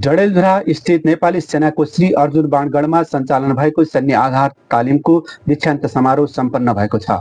डडेलधुरा स्थित नेपाली सेनाको श्री अर्जुन बाणगढमा सञ्चालन भएको सैन्य आधार तालिमको दीक्षान्त समारोह सम्पन्न भएको छ।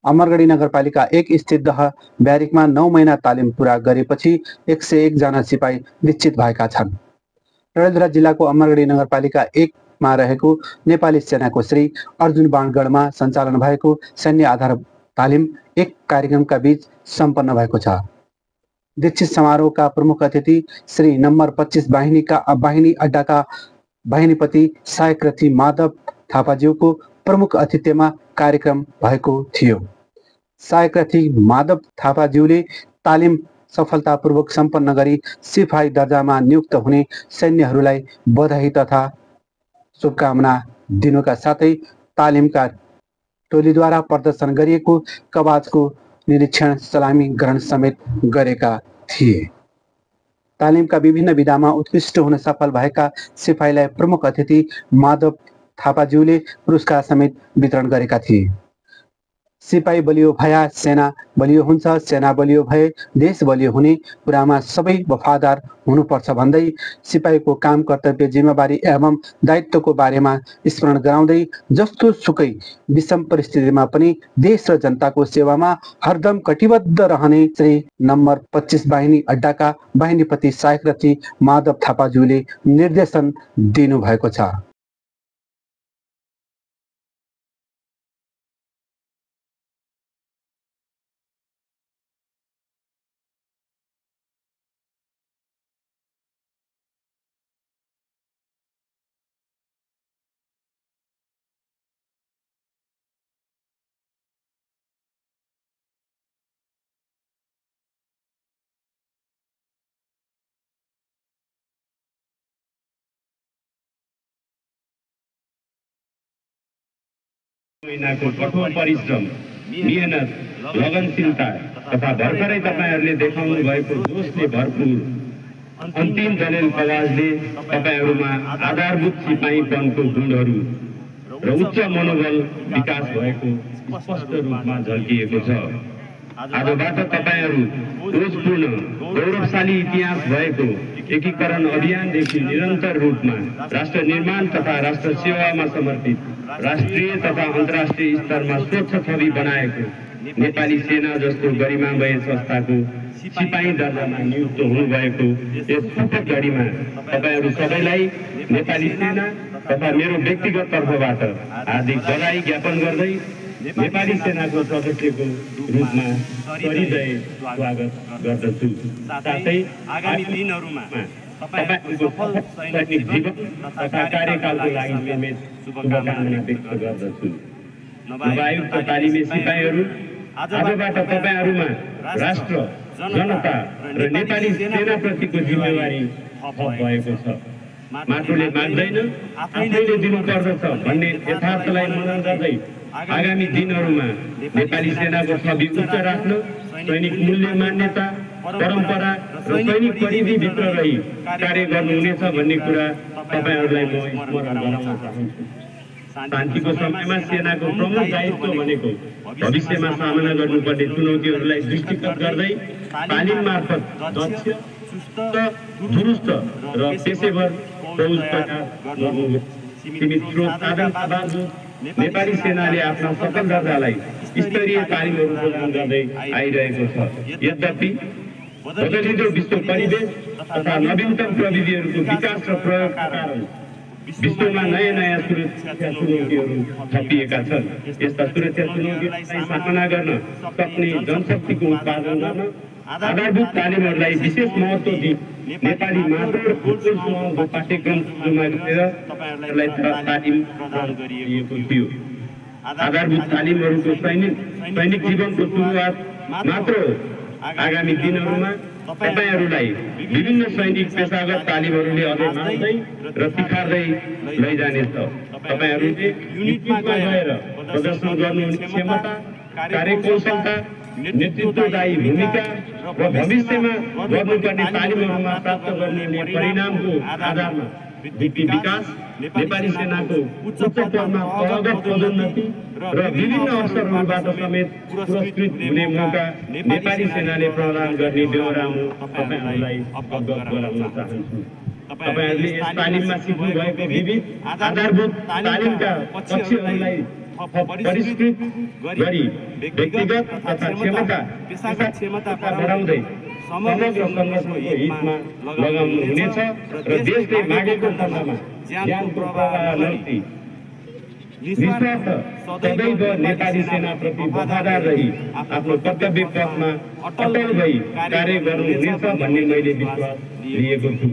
अमरगढी नगरपालिका 1 स्थित दह ब्यारिकमा 9 महिना तालिम पूरा गरेपछि 101 जना सिपाही दीक्षित भएका छन्। डडेलधुरा जिल्लाको अमरगढी नगरपालिका 1 मा रहेको नेपाली सेनाको श्री अर्जुन बाणगढमा सञ्चालन भएको सैन्य आधार तालिम एक कार्यक्रमका बीच सम्पन्न भएको छ। दीक्षित समारोहका प्रमुख अतिथि श्री नम्बर 25 बाहिनी अड्डाका बाहिनीपति सहायक रथी माधव थापाज्यूको प्रमुख अतिथ्यमा कार्यक्रम भएको थियो। सहायक रथी माधव थापाज्यूले तालिम सफलतापूर्वक सम्पन्न गरी सिपाही दर्जामा नियुक्त हुने सैन्यहरूलाई बधाई तथा शुभकामना दिनुका साथै तालिमका टोलीद्वारा प्रदर्शन गरिएको कवाचको निरीक्षण सलामी ग्रहण समेत गरेका थिए। तालिमका विभिन्न विधामा उत्कृष्ट हुन सफल भएका सिपाहीलाई प्रमुख अतिथि माधव थापाज्यूले पुरस्कार समेत वितरण गरेका थिए। सिपाही बलियो भया सेना बलियो हुन्छ, सेना बलियो भए देश बलियो हुने कुरामा सबै वफादार हुनुपर्छ भन्दै सिपाहीको काम, कर्तव्य, जिम्मेवारी एवं दायित्वको बारेमा स्मरण गराउँदै जस्तो सुकै विषम परिस्थितिमा पनि देश र जनताको सेवामा हरदम कटिबद्ध रहने श्री नम्बर 25 बाहिनी अड्डाका बाहिनीपति सहायक रथी माधव थापाज्यूले निर्देशन दिनुभएको छ। महिनाको कठोर परिश्रम, मेहनत, लगनशीलता तथा भर्खरै तपाईहरुले देखाउनु भएको जोशले भरपूर अन्तिम दलेल कवाजले तपाईहरुमा आधारभूत सिपाहीपनको गुणहरू र उच्च मनोबल विकास भएको स्पष्ट रूपमा झल्किएको छ। आजबाट तपाईहरु रोजपूर्ण गौरवशाली इतिहास भएको एकीकरण अभियानदेखि निरन्तर रूपमा राष्ट्र निर्माण तथा राष्ट्र सेवामा समर्पित राष्ट्रिय तथा अन्तर्राष्ट्रिय स्तरमा स्वच्छ छवि बनाएको नेपाली सेना जस्तो गरिमामय संस्थाको सिपाही दर्जामा नियुक्त हुनुभएको यस शुभ घडीमा तपाईहरु सबैलाई नेपाली सेना तथा मेरो व्यक्तिगत तर्फबाट हार्दिक बधाई ज्ञापन गर्दै नेपाली सेनाको सदस्यको रूपमा हृदय स्वागत गर्दछु। साथै आगामी दिनहरूमा तपाईहरुको सफल सैनिक जीवन तथा कार्यकालको लागि समेत शुभकामना व्यक्त गर्दछु। नवायुक्त तालिमे सिपाहीहरू, आजबाट तपाईहरुमा राष्ट्र, जनता र नेपाली सेनाप्रतिको जिम्मेवारी थप भएको छ। माटोले माग्दैन, आफैले दिनुपर्दछ भन्ने यथार्थलाई मनन गर्दै आगामी दिनहरूमा नेपाली सेनाको छवि उच्च राख्न सैनिक मूल्य, मान्यता, परम्परा र सैनिक परिधिभित्र रही कार्य गर्नुहुनेछ भन्ने कुरा तपाईहरुलाई म स्मरण गराउन चाहन्छु। शान्तिको समयमा सेनाको प्रमुख दायित्व भनेको भविष्यमा सामना गर्नुपर्ने चुनौतीहरूलाई दृष्टिगत गर्दै तालिम मार्फत दक्ष, सुस्त, दुरुस्त र पेशेवर फौज तयार गर्नु। सीमित स्रोत साधन नेपाली सेनाले आफ्ना सकल दर्जालाई स्तरीय तालिमहरू प्रदान गर्दै आइरहेको छ। यद्यपि बदलिँदो विश्व परिवेश तथा नवीनतम प्रविधिहरूको विकास र प्रयोगका कारण विश्वमा नयाँ सुरक्षा चुनौतीहरू थपिएका छन्। यस्ता सुरक्षा चुनौतीहरूलाई सामना गर्न सक्ने जनशक्तिको उत्पादन गर्न आधारभूत तालिमहरूलाई विशेष महत्त्व दिई नेपाली माटो र फुटबल समूहको पाठ्यक्रममा गरेर तपाईहरुलाई तालिम प्रदान गरिएको थियो। आधारभूत तालिमहरूको सैनिक जीवनको सुरुवात मात्र आगामी दिनहरूमा तपाईहरुलाई विभिन्न सैनिक पेशागत तालिमहरूले अझै मान्दै र तिखार्दै लैजानेछ। तपाईहरुले युनिटमा गएर प्रदर्शन गर्नुहुने क्षमता, कार्यकौशलता, नेतृत्वदायी भूमिका र भविष्यमा गर्नुपर्ने तालिमहरूमा प्राप्त गर्ने परिणामको आधारमा विकास, नेपाली सेनाको उच्च पदमा प्रगत पदोन्नति र विभिन्न अवसरहरूबाट समेत पुरस्कृत हुने मौका नेपाली सेनाले प्रदान गर्ने बेहोरा म तपाईहरुलाई अवगत गराउन चाहन्छु। तपाईहरुले यस तालिममा सिक्नु भएको विविध आधारभूत तालिमका पक्षहरूलाई परिष्कृत गरी व्यक्तिगत तथा क्षमता पेशागत क्षमता बढाउँदै समग्र संगठनको हितमा लगाउनु हुनेछ र देशले मागेको खण्डमा ज्यानको प्रवाह नर्ती निस्वार्थ सदैव नेपाली सेनाप्रति वफादार रही आफ्नो कर्तव्य पथमा अटल भई कार्य गर्नुहुनेछ भन्ने मैले विश्वास लिएको छु।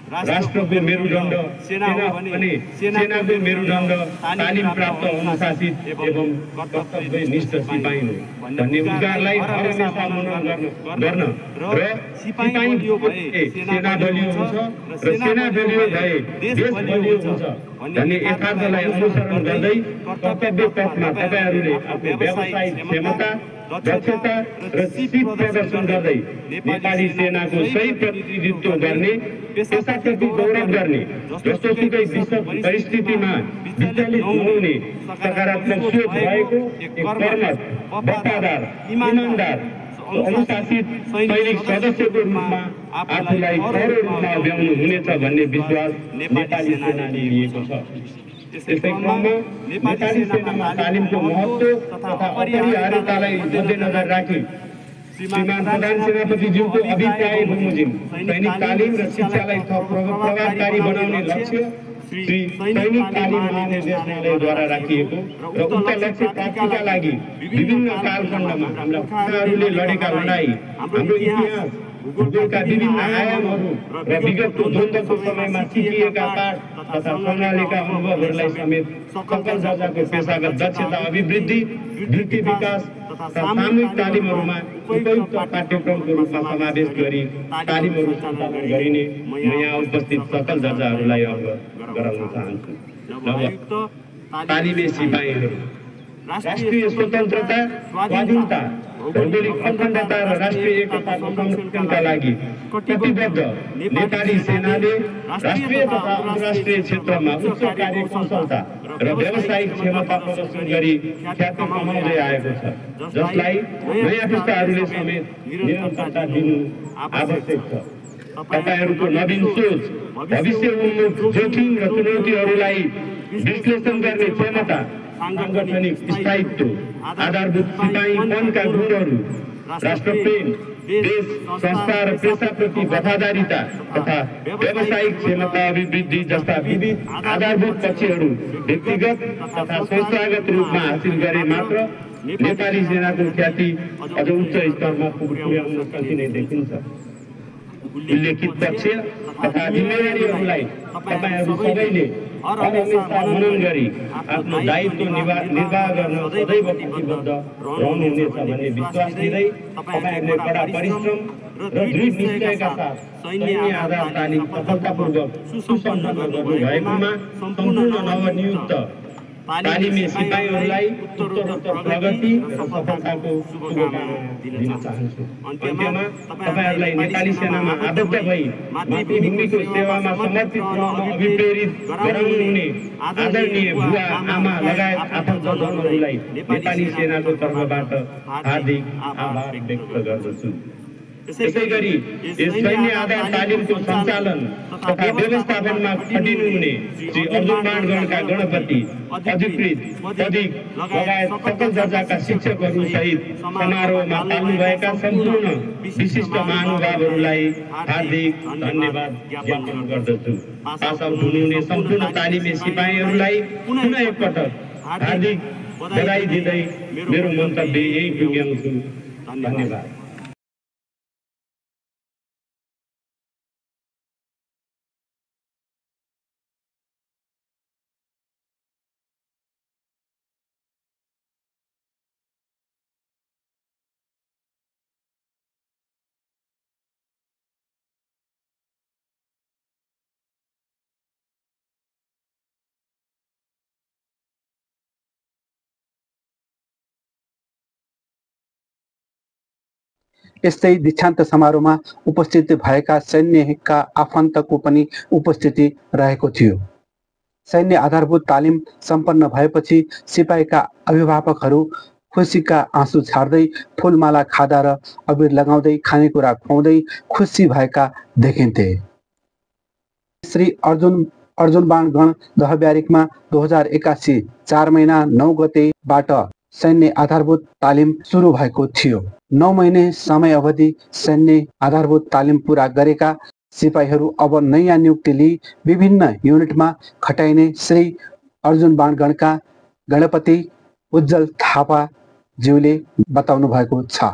राष्ट्रको मेरुदण्ड सेना भने सेनाको मेरुदण्ड तालिम प्राप्त अनुशासित एवं कर्तव्यनिष्ठ सिपाही हो भन्ने उद्गारलाई हमेशा मनन गर्न र सिपाही बलियो भए सेना बलियो हुन्छ र सेना बलियो भए देश बलियो हुन्छ भन्ने यथार्थलाई अनुसरण गर्दै कर्तव्य पथमा तपाईहरुले आफ्नो व्यावसायिक क्षमता दक्षता र सिप प्रदर्शन गर्दै नेपाली सेनाको सही प्रतिनिधित्व गर्ने पेशाप्रति गौरव गर्ने जस्तोसुकै विश्व परिस्थितिमा विचलित नहुने सकारात्मक सोच भएको एक कर्मठ वफादार इमानदार अनुशासित सैनिक सदस्यको रूपमा आफूलाई खरो रूपमा अभ्याउनु हुनेछ भन्ने विश्वास नेपाली सेनाले लिएको छ। त्यसै क्रममा नेपाली सेनामा तालिमको महत्त्व तथा अपरिहार्यतालाई मध्यनजर राखी श्रीमान प्रधान सेनापतिज्यूको अभिप्राय बमोजिम सैनिक तालिम र शिक्षालाई थप प्रभावकारी बनाउने लक्ष्य श्री सैनिक तालिम महानिर्देशनालयद्वारा राखिएको र उक्त लक्ष्य प्राप्तिका लागि विभिन्न कालखण्डमा हाम्रा पुर्खाहरूले लडेका लडाई हाम्रो इतिहास भूगोलका विभिन्न आयामहरू र विगतको द्वन्द्वको समयमा सिकिएका पाठ तथा सङ्ग्रहालयका अनुभवहरूलाई समेत सकल दर्जाको पेशागत दक्षता अभिवृद्धि वृत्ति विकास तथा सामूहिक तालिमहरूमा उपयुक्त पाठ्यक्रमको रूपमा समावेश गरी तालिमहरू सञ्चालन गरिने म यहाँ उपस्थित सकल दर्जाहरूलाई अवगत गराउन चाहन्छु। तालिमे सिपाहीहरू राष्ट्रिय स्वतन्त्रता स्वाधीनता भौगोलिक अखण्डता र राष्ट्रिय एकताको संरक्षणका लागि कटिबद्ध नेपाली सेनाले राष्ट्रिय तथा अन्तर्राष्ट्रिय क्षेत्रमा उच्च कार्यकुशलता र व्यावसायिक क्षमता प्रदर्शन गरी ख्याति कमाउँदै आएको छ, जसलाई नयाँ पुस्ताहरूले समेत निरन्तरता दिनु आवश्यक छ। तपाईहरूको नवीन सोच, भविष्य उन्मुख जोखिम र चुनौतीहरूलाई विश्लेषण गर्ने क्षमता, सांगठनिक स्थायित्व, आधारभूत सिपाहीपनका गुणहरू, राष्ट्रप्रेम, देश संस्था र पेशाप्रति वफादारीता तथा व्यावसायिक क्षमता अभिवृद्धि जस्ता विविध आधारभूत पक्षहरू व्यक्तिगत तथा संस्थागत रूपमा हासिल गरे मात्र नेपाली सेनाको ख्याति अझ उच्च स्तरमा पुर्याउन सकिने देखिन्छ। उल्लेखित पक्ष तथा जिम्मेवारीहरूलाई तपाईहरू सबैले हमेशा मनन गरी आफ्नो दायित्व निर्वाह गर्न सदैव प्रतिबद्ध रहनुहुनेछ भन्ने विश्वास दिँदै तपाईहरूले कडा परिश्रम र दृढ निश्चयका साथ सैन्य आधार तालिम सफलतापूर्वक सुसम्पन्न गर्नुभएकोमा सम्पूर्ण नवनियुक्त तालिमे सिपाहीहरूलाई उत्तरोत्तर प्रगति र सफलताको शुभकामना दिन चाहन्छु। अन्त्यमा तपाईहरूलाई नेपाली सेनामा आबद्ध भई मातृभूमिको सेवामा समर्पित रहन अभिप्रेरित गराउनुहुने आदरणीय बुवा आमा लगायत आफन्तजनहरूलाई नेपाली सेनाको तर्फबाट हार्दिक आभार व्यक्त गर्दछु। त्यसैगरी यस सैन्य आधार तालिमको सञ्चालन तथा व्यवस्थापनमा खटिनुहुने श्री अर्जुन बाणगणका गणपति अधिकृत पदिक लगायत सकल दर्जाका शिक्षकहरू सहित समारोहमा पाल्नुभएका सम्पूर्ण विशिष्ट महानुभावहरूलाई हार्दिक धन्यवाद ज्ञापन गर्दछु। पास आउट हुनुहुने सम्पूर्ण तालिमे सिपाहीहरूलाई पुनः एकपटक हार्दिक बधाई दिँदै मेरो मन्तव्य यही पुग्याउँछु। धन्यवाद। यस्तै दीक्षान्त समारोहमा उपस्थित भएका सैन्यका आफन्तको पनि उपस्थिति रहेको थियो। सैन्य आधारभूत तालिम सम्पन्न भएपछि सिपाहीका अभिभावकहरू खुसीका आँसु छाड्दै फूलमाला खादा र अबिर लगाउँदै खानेकुरा खुवाउँदै खुसी भएका देखिन्थे। श्री अर्जुन बाणगण दह ब्यारेकमा 2081 4 महिना 9 गतेबाट सैन्य आधारभूत तालिम सुरु भएको थियो। 9 महिने समय अवधि सैन्य आधारभूत तालिम पूरा गरेका सिपाहीहरू अब नयाँ नियुक्ति लिई विभिन्न युनिटमा खटाइने श्री अर्जुन बाणगणका गणपति उज्जवल थापा ज्यूले बताउनु भएको छ।